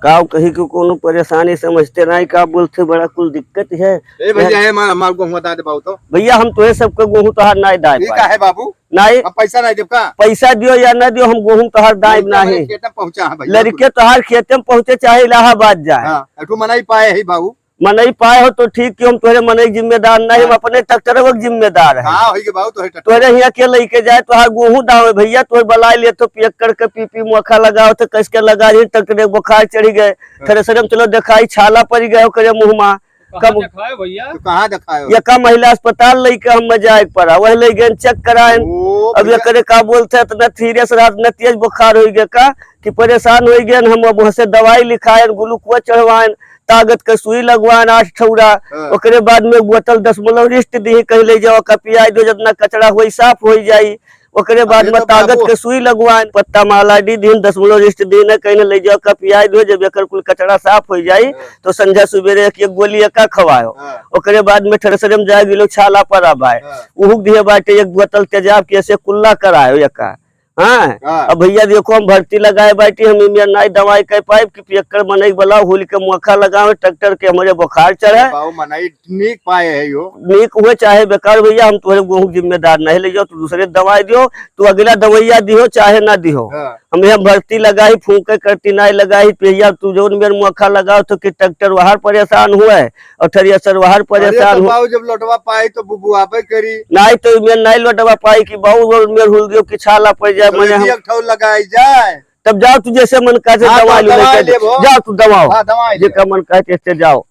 का कहीं को कोनो परेशानी समझते नहीं, का बोलते बड़ा कुल दिक्कत है। ए भैया है माल को बता दे बाबू। तो भैया हम तो सबके गेहूं तोहार नहीं दाए ठीक है बाबू, नहीं अब पैसा नहीं देब का? पैसा दियो या न दियो, हम गेहूं तोहार दाए नहीं। पहुंचा है भैया, लड़के तोहार खेते में पहुंचे चाहे इलाहाबाद जाए। हाँ, मना ही पाए है बाबू। मनई पाए हो तो ठीक, क्यों हम तोहरे मनई जिम्मेदार नहीं, हम अपने ट्रैक्टर वक्त जिम्मेदार है। तोहरे यहाँ के लेके जाए तोहार गेहूं दावे भैया, तोहर बलाई ले तो पियक्कड़ के पीपी मोखा लगाओ तो कस के लगा रही, ट्रैक्टर बुखार चढ़ी गए, थ्रेसर में चलो दिखाई छाला पड़ गए करे मुँह में। कब भैया कहाँ दिखाए? यका महिला अस्पताल लेके हम मजाक पड़ा, वही ले गए चेक कराए। अब ये करे का बोलते इतना सीरियस रहा, इतना तेज बुखार हो गया का कि परेशान हो गए। हम वहाँ से दवाई लिखाए, ग्लूकोज चढ़वाए, ताकत के सुई लगवाए 8 ठौरा, ओकरे बाद में बोतल 10 रिस्ट दी, कहीं ले जाओ का पियाई दो, जितना कचरा हुई साफ हो जाये। ओकरे बाद में ताकत के सुई लगवाए, पत्ता माला दी दिन 10 रिस्ट दिन, कहीं ले जाओ का पियाई दो, जब एक कुल कचरा साफ हो जाये तो संझा सुबेरे एक गोली एका खवाओ। ओकरे बाद में थ्रेसर में जाए गिलो छाला पर आए, उहुक दिए बाटे एक बोतल तेजाब के ऐसे कुल्ला कराए एका। हाँ, अब भैया देखो हम भर्ती लगाए बैठी, हम नहीं दवाई कह पाए कि पियक्कड़ मनई वाला हुल के मोखा लगावे ट्रैक्टर के, हमारे बुखार चढ़े नीक पाए है यो नीक हुए चाहे बेकार भैया, हम तुम्हारे गेहूं जिम्मेदार नहीं ले जाओ, तू दूसरे दवाई दियो, तू अगला दवाइया दियो चाहे ना दियो। हम यहाँ भर्ती लगाई फूके करती नहीं लगाई भैया, तू जो मेरे मोखा लगाओ तो कि ट्रैक्टर वहां परेशान हुआ और थ्रेसर वहां परेशान हुआ। जब लौटवा पाई तो बुबुआ करी नहीं, तो मैं नहीं लौटवा पाई कि बाबू मेरे हुल दियो कि छाला पड़ जाए, लगाई जाए। तब जाओ तू जैसे मन कहते दवा ले जाओ, तू दवाओ दवाई मन कहते जाओ।